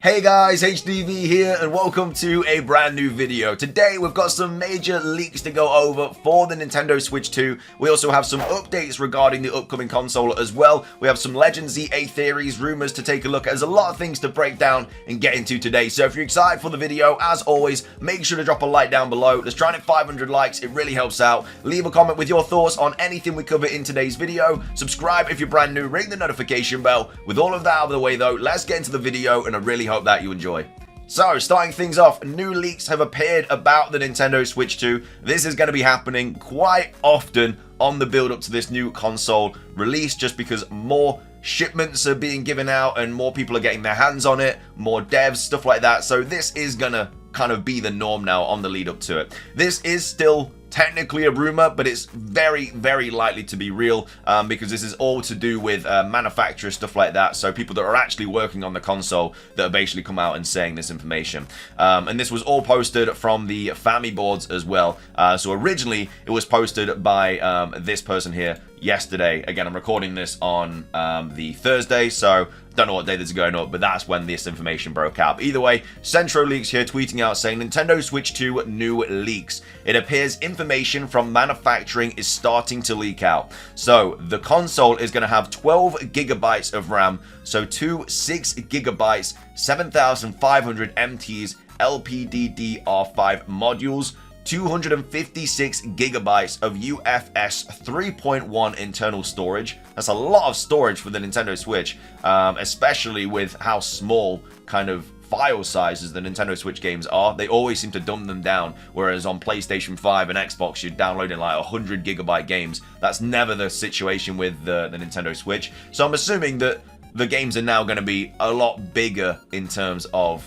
Hey guys, HDvee here and welcome to a brand new video. Today we've got some major leaks to go over for the Nintendo Switch 2. We also have some updates regarding the upcoming console as well. We have some Legends EA theories, rumors to take a look at. There's a lot of things to break down and get into today. So if you're excited for the video, as always, make sure to drop a like down below. Let's try and hit 500 likes, it really helps out. Leave a comment with your thoughts on anything we cover in today's video. Subscribe if you're brand new, ring the notification bell. With all of that out of the way though, let's get into the video and I really hope that you enjoy. So, starting things off, new leaks have appeared about the Nintendo Switch 2. This is going to be happening quite often on the build up to this new console release, just because more shipments are being given out and more people are getting their hands on it, more devs, stuff like that. So this is going to kind of be the norm now on the lead up to it. This is still technically a rumor, but it's very, very likely to be real because this is all to do with manufacturers, stuff like that. So people that are actually working on the console that have basically come out and saying this information. And this was all posted from the Family boards as well. So originally it was posted by this person here yesterday. Again, I'm recording this on the Thursday, so don't know what day this is going up, but that's when this information broke out. Either way, Centro Leaks here tweeting out saying Nintendo Switch 2 new leaks. It appears information from manufacturing is starting to leak out. So the console is going to have 12 gigabytes of RAM, so two 6 gigabytes, 7,500 MTs LPDDR5 modules, 256 gigabytes of UFS 3.1 internal storage. That's a lot of storage for the Nintendo Switch, especially with how small kind of file sizes the Nintendo Switch games are. They always seem to dumb them down, whereas on PlayStation 5 and Xbox you're downloading like 100 gigabyte games. That's never the situation with the Nintendo Switch. So I'm assuming that the games are now going to be a lot bigger in terms of,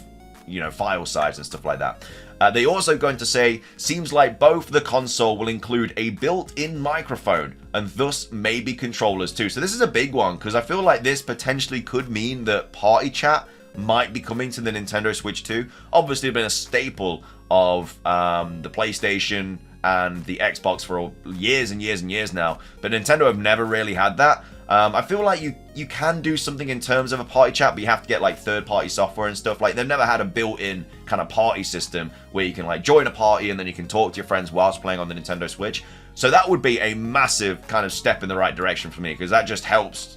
you know, file size and stuff like that. They also going to say, seems like both the console will include a built-in microphone and thus maybe controllers too. So this is a big one because I feel like this potentially could mean that party chat might be coming to the Nintendo Switch 2. Obviously, it's been a staple of the PlayStation and the Xbox for years and years and years now, but Nintendo have never really had that. I feel like you can do something in terms of a party chat, but you have to get like third-party software and stuff. Like they've never had a built-in kind of party system where you can like join a party and then you can talk to your friends whilst playing on the Nintendo Switch. So that would be a massive kind of step in the right direction for me, because that just helps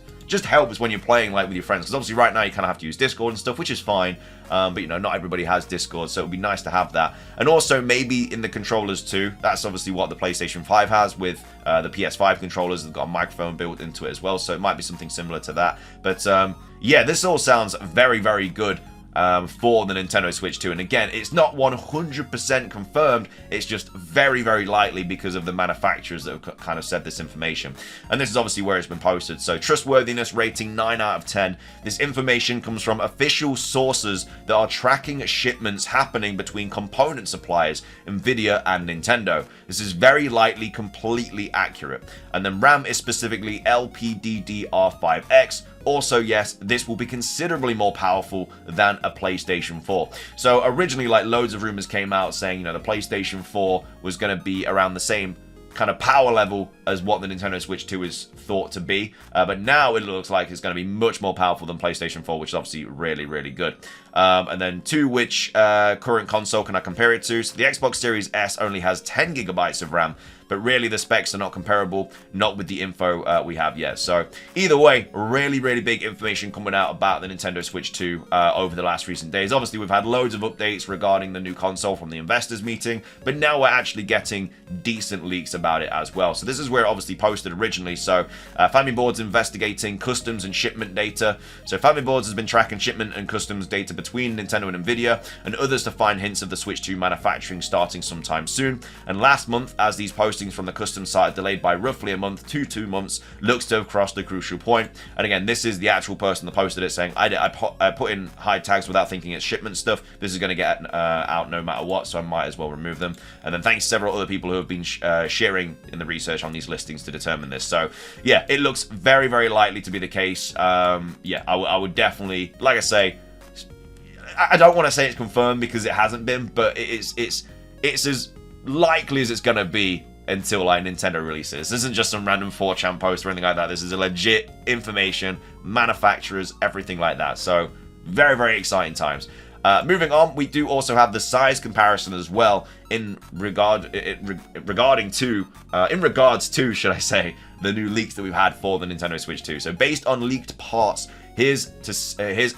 when you're playing like with your friends, because obviously right now you kind of have to use Discord and stuff, which is fine, but you know, not everybody has Discord, so it would be nice to have that. And also maybe in the controllers too. That's obviously what the PlayStation 5 has with the PS5 controllers. They've got a microphone built into it as well, so it might be something similar to that. But yeah, this all sounds very, very good for the Nintendo Switch 2. And again, it's not 100% confirmed, it's just very, very likely because of the manufacturers that have kind of said this information. And this is obviously where it's been posted. So trustworthiness rating 9 out of 10. This information comes from official sources that are tracking shipments happening between component suppliers, Nvidia and Nintendo. This is very likely completely accurate. And then RAM is specifically LPDDR5X. Also, yes, this will be considerably more powerful than a PlayStation 4. So originally, like, loads of rumors came out saying, you know, the PlayStation 4 was going to be around the same kind of power level as what the Nintendo Switch 2 is thought to be. But now it looks like it's going to be much more powerful than PlayStation 4, which is obviously really, really good. And then to which current console can I compare it to? So the Xbox Series S only has 10 gigabytes of RAM, but really the specs are not comparable, not with the info we have yet. So either way, really, really big information coming out about the Nintendo Switch 2 over the last recent days. Obviously, we've had loads of updates regarding the new console from the investors meeting, but now we're actually getting decent leaks about it as well. So this is where it obviously posted originally. So Family Board's investigating customs and shipment data. So Family Boards has been tracking shipment and customs data between Nintendo and Nvidia and others to find hints of the Switch 2 manufacturing starting sometime soon. And last month, as these postings from the custom site delayed by roughly a month to 2 months, looks to have crossed the crucial point. And again, this is the actual person that posted it saying, I put in hide tags without thinking it's shipment stuff. This is going to get out no matter what, so I might as well remove them. And then thanks to several other people who have been sharing in the research on these listings to determine this. So yeah, it looks very, very likely to be the case. Yeah, I would definitely, like I say, I don't want to say it's confirmed because it hasn't been, but it's as likely as it's going to be until like Nintendo releases. This isn't just some random 4chan post or anything like that. This is a legit information, manufacturers, everything like that. So very, very exciting times. Moving on, we do also have the size comparison as well in regards to, should I say, the new leaks that we've had for the Nintendo Switch 2. So based on leaked parts, here's a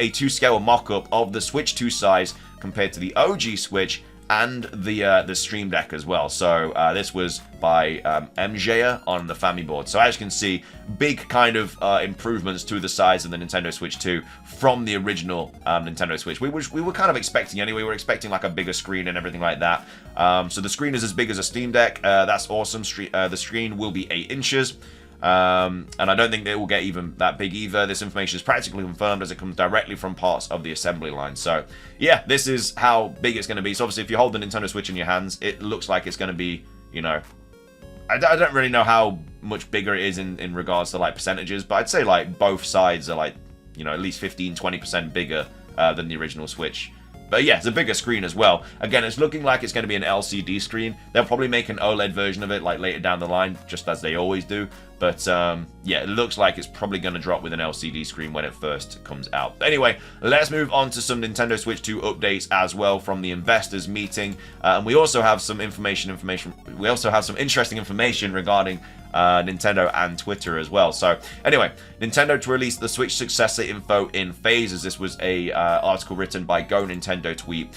2-scale mock-up of the Switch 2 size compared to the OG Switch and the Stream Deck as well. So this was by MJA on the Family Board. So as you can see, big kind of improvements to the size of the Nintendo Switch 2 from the original Nintendo Switch. We were kind of expecting anyway. We were expecting like a bigger screen and everything like that. So the screen is as big as a Steam Deck. That's awesome. The screen will be 8 inches. And I don't think it will get even that big either. This information is practically confirmed as it comes directly from parts of the assembly line. So yeah, this is how big it's going to be. So obviously if you hold the Nintendo Switch in your hands, it looks like it's going to be, you know, I don't really know how much bigger it is in regards to like percentages, but I'd say like both sides are like, you know, at least 15-20% bigger than the original Switch. But yeah, it's a bigger screen as well. Again, it's looking like it's going to be an LCD screen. They'll probably make an OLED version of it like later down the line, just as they always do. But yeah, it looks like it's probably going to drop with an LCD screen when it first comes out. But anyway, let's move on to some Nintendo Switch 2 updates as well from the investors meeting. And we also have some we also have some interesting information regarding Nintendo and Twitter as well. So anyway, Nintendo to release the Switch successor info in phases. This was a article written by Go Nintendo tweet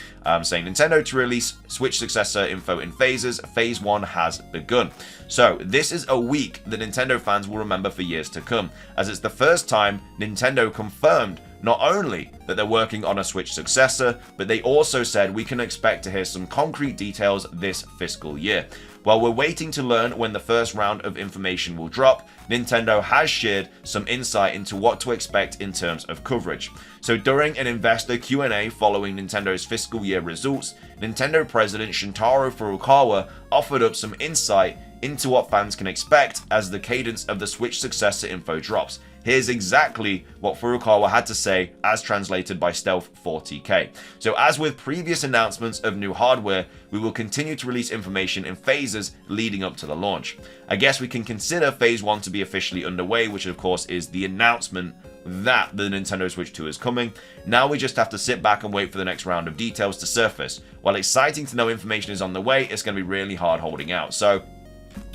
saying Nintendo to release Switch successor info in phases. Phase 1 has begun. So this is a week that Nintendo fans will remember for years to come, as it's the first time Nintendo confirmed not only that they're working on a Switch successor, but they also said we can expect to hear some concrete details this fiscal year. While we're waiting to learn when the first round of information will drop, Nintendo has shared some insight into what to expect in terms of coverage. So during an investor Q&A following Nintendo's fiscal year results, Nintendo President Shintaro Furukawa offered up some insight into what fans can expect as the cadence of the Switch successor info drops. Here's exactly what Furukawa had to say as translated by Stealth40k. So as with previous announcements of new hardware, we will continue to release information in phases leading up to the launch. I guess we can consider phase 1 to be officially underway, which of course is the announcement that the Nintendo Switch 2 is coming. Now we just have to sit back and wait for the next round of details to surface. While exciting to know information is on the way, it's going to be really hard holding out. So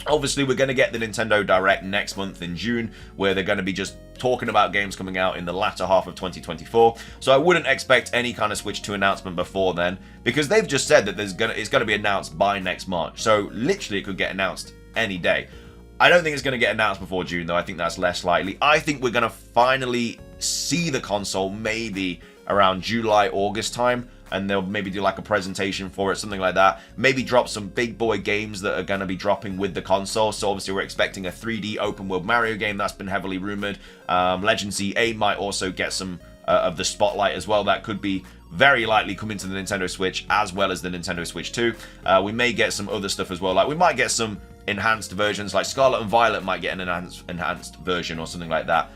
obviously, we're going to get the Nintendo Direct next month in June, where they're going to be just talking about games coming out in the latter half of 2024. So I wouldn't expect any kind of Switch 2 announcement before then, because they've just said that it's going to be announced by next March. So literally, it could get announced any day. I don't think it's going to get announced before June, though. I think that's less likely. I think we're going to finally see the console maybe around July, August time, and they'll maybe do like a presentation for it, something like that. Maybe drop some big boy games that are going to be dropping with the console. So obviously we're expecting a 3D open world Mario game that's been heavily rumored. Legend ZA might also get some of the spotlight as well. That could be very likely coming to the Nintendo Switch as well as the Nintendo Switch 2. We may get some other stuff as well. Like we might get some enhanced versions, like Scarlet and Violet might get an enhanced version or something like that.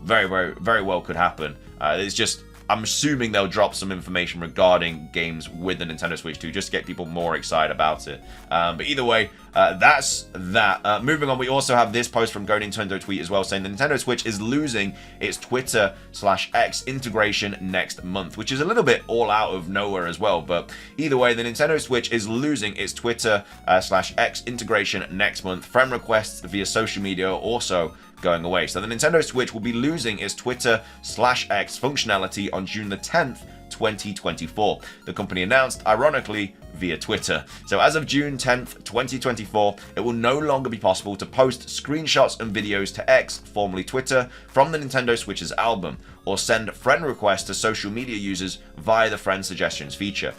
Very well could happen. It's just, I'm assuming they'll drop some information regarding games with the Nintendo Switch 2 just to get people more excited about it. But either way, that's that. Moving on, we also have this post from Go Nintendo tweet as well saying the Nintendo Switch is losing its Twitter/X integration next month, which is a little bit all out of nowhere as well. But either way, the Nintendo Switch is losing its Twitter/X integration next month. Friend requests via social media are also going away. So the Nintendo Switch will be losing its Twitter/X functionality on June the 10th, 2024. The company announced, ironically, via Twitter. So as of June 10th, 2024, it will no longer be possible to post screenshots and videos to X, formerly Twitter, from the Nintendo Switch's album, or send friend requests to social media users via the friend suggestions feature.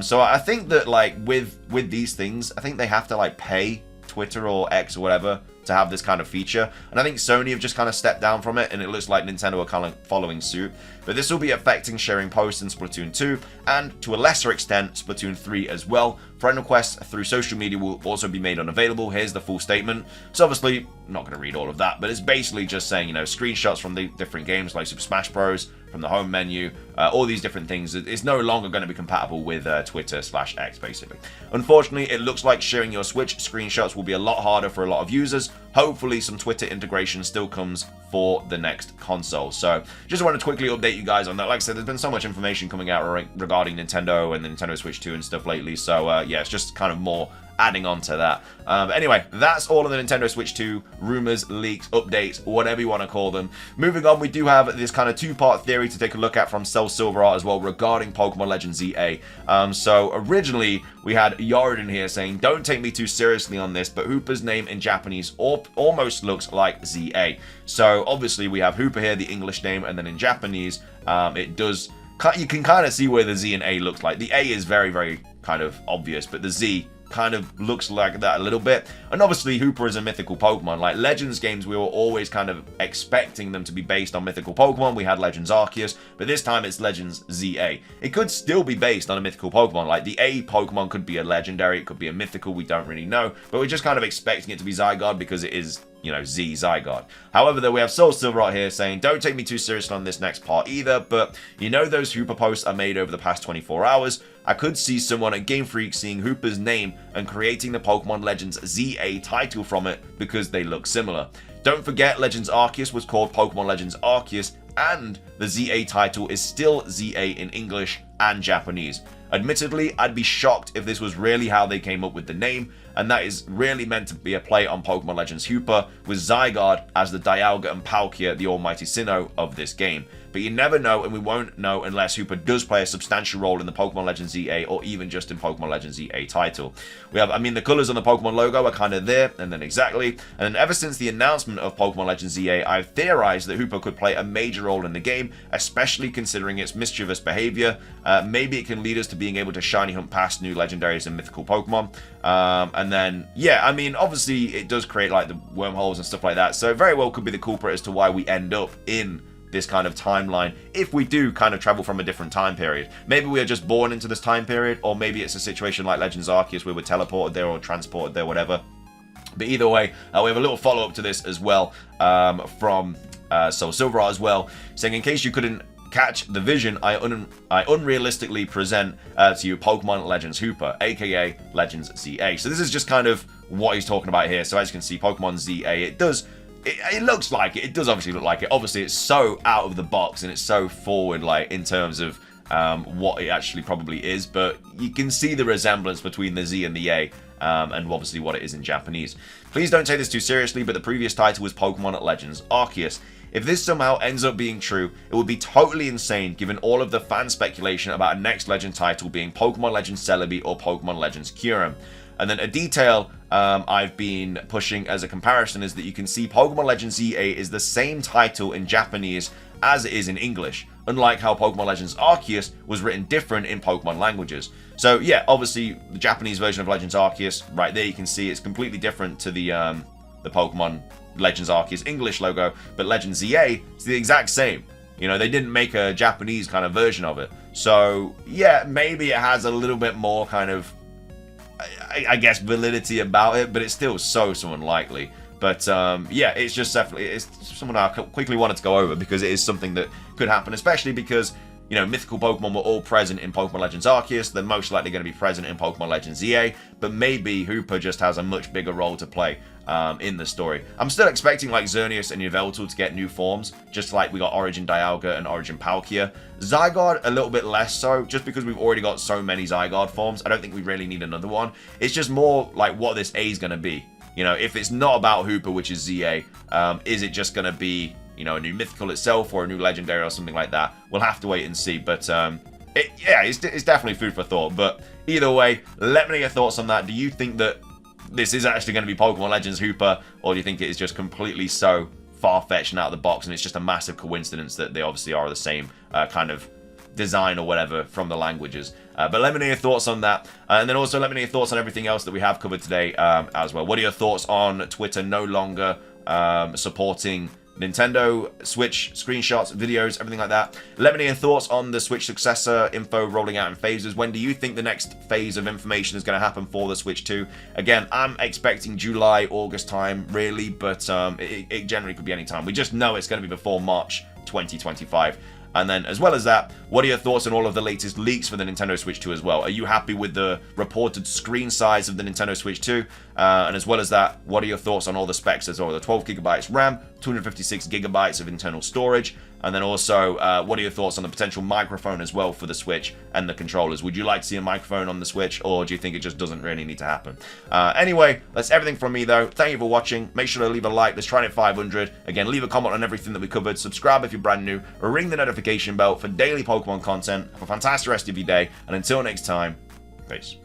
So I think that like with these things, I think they have to like pay Twitter or X or whatever to have this kind of feature, and I think Sony have just kind of stepped down from it, and it looks like Nintendo are kind of following suit. But this will be affecting sharing posts in Splatoon 2 and to a lesser extent Splatoon 3 as well. Friend requests through social media will also be made unavailable. Here's the full statement. So obviously I'm not going to read all of that, but it's basically just saying, you know, screenshots from the different games like Super Smash Bros. From the home menu all these different things. It's no longer going to be compatible with Twitter/X, basically. Unfortunately, it looks like sharing your Switch screenshots will be a lot harder for a lot of users. Hopefully, some Twitter integration still comes for the next console. So, just wanted to quickly update you guys on that. Like I said, there's been so much information coming out regarding Nintendo and the Nintendo Switch 2 and stuff lately. So, yeah, it's just kind of more adding on to that. Anyway, that's all of the Nintendo Switch 2 rumors, leaks, updates, whatever you want to call them. Moving on, we do have this kind of two-part theory to take a look at from Silverart as well regarding Pokemon Legends ZA. So originally, we had Yorodin here saying, don't take me too seriously on this, but Hooper's name in Japanese almost looks like ZA. So obviously, we have Hooper here, the English name, and then in Japanese, it does... You can kind of see where the Z and A looks like. The A is very, very kind of obvious, but the Z kind of looks like that a little bit. And obviously Hooper is a mythical Pokemon. Like Legends games, we were always kind of expecting them to be based on mythical Pokemon. We had Legends Arceus, but this time it's Legends ZA. It could still be based on a mythical Pokemon. Like the A Pokemon could be a legendary, it could be a mythical, we don't really know. But we're just kind of expecting it to be Zygarde because it is, you know, Z Zygarde. However, though, we have Silverart here saying, don't take me too seriously on this next part either, but you know those Hooper posts are made over the past 24 hours? I could see someone at Game Freak seeing Hooper's name and creating the Pokemon Legends ZA title from it because they look similar. Don't forget, Legends Arceus was called Pokemon Legends Arceus, and the ZA title is still ZA in English and Japanese. Admittedly, I'd be shocked if this was really how they came up with the name, and that is really meant to be a play on Pokemon Legends Hooper, with Zygarde as the Dialga and Palkia, the almighty Sinnoh of this game. But you never know, and we won't know unless Hooper does play a substantial role in the Pokemon Legends ZA, or even just in Pokemon Legends ZA title. We have, I mean, the colors on the Pokemon logo are kind of there, and then exactly. And then ever since the announcement of Pokemon Legends ZA, I've theorized that Hooper could play a major role in the game, especially considering its mischievous behavior. Maybe it can lead us to being able to shiny hunt past new legendaries and mythical Pokemon. And then, yeah, I mean, obviously it does create like the wormholes and stuff like that, so it very well could be the culprit as to why we end up in this kind of timeline if we do kind of travel from a different time period. Maybe we are just born into this time period, or maybe it's a situation like Legends Arceus where we're teleported there or transported there, whatever. But either way, we have a little follow-up to this as well from Silverart as well, saying, in case you couldn't catch the vision, I unrealistically present to you Pokemon Legends Hooper, aka Legends ZA. So this is just kind of what he's talking about here. So as you can see, Pokemon ZA, it looks like it. It does obviously look like it. Obviously, it's so out of the box and it's so forward, like in terms of what it actually probably is. But you can see the resemblance between the Z and the A, and obviously what it is in Japanese. Please don't take this too seriously, but the previous title was Pokemon Legends Arceus. If this somehow ends up being true, it would be totally insane given all of the fan speculation about a next Legend title being Pokemon Legends Celebi or Pokemon Legends Kyurem. And then a detail I've been pushing as a comparison is that you can see Pokemon Legends ZA is the same title in Japanese as it is in English, unlike how Pokemon Legends Arceus was written different in Pokemon languages. So yeah, obviously the Japanese version of Legends Arceus, right there you can see it's completely different to the Pokemon Legends Arceus English logo, but Legends ZA is the exact same. You know, they didn't make a Japanese kind of version of it. So yeah, maybe it has a little bit more kind of, I guess, validity about it, but it's still so unlikely. But yeah, it's just definitely, it's something I quickly wanted to go over because it is something that could happen, especially because, you know, mythical Pokemon were all present in Pokemon Legends Arceus. They're most likely going to be present in Pokemon Legends ZA, but maybe Hooper just has a much bigger role to play in the story. I'm still expecting like Xerneas and Yveltal to get new forms, just like we got Origin Dialga and Origin Palkia. Zygarde, a little bit less so, just because we've already got so many Zygarde forms. I don't think we really need another one. It's just more like what this A is going to be. You know, if it's not about Hooper, which is ZA, is it just going to be, you know, a new mythical itself or a new legendary or something like that? We'll have to wait and see. But yeah, it's definitely food for thought. But either way, let me know your thoughts on that. Do you think that this is actually going to be Pokemon Legends Hooper, or do you think it is just completely so far-fetched and out of the box and it's just a massive coincidence that they obviously are the same kind of design or whatever from the languages? But let me know your thoughts on that, and then also let me know your thoughts on everything else that we have covered today as well. What are your thoughts on Twitter no longer supporting Nintendo Switch screenshots, videos, everything like that? Let me know your thoughts on the Switch successor info rolling out in phases. When do you think the next phase of information is going to happen for the Switch 2? Again, I'm expecting July, August time, really, but it generally could be any time. We just know it's going to be before March 2025. And then, as well as that, what are your thoughts on all of the latest leaks for the Nintendo Switch 2 as well? Are you happy with the reported screen size of the Nintendo Switch 2? And as well as that, what are your thoughts on all the specs as well? The 12 gigabytes RAM, 256 gigabytes of internal storage, and then also, what are your thoughts on the potential microphone as well for the Switch and the controllers? Would you like to see a microphone on the Switch, or do you think it just doesn't really need to happen? Anyway, that's everything from me, though. Thank you for watching. Make sure to leave a like. Let's try and hit 500. Again, leave a comment on everything that we covered. Subscribe if you're brand new, or ring the notification bell for daily Pokemon content. Have a fantastic rest of your day, and until next time, peace.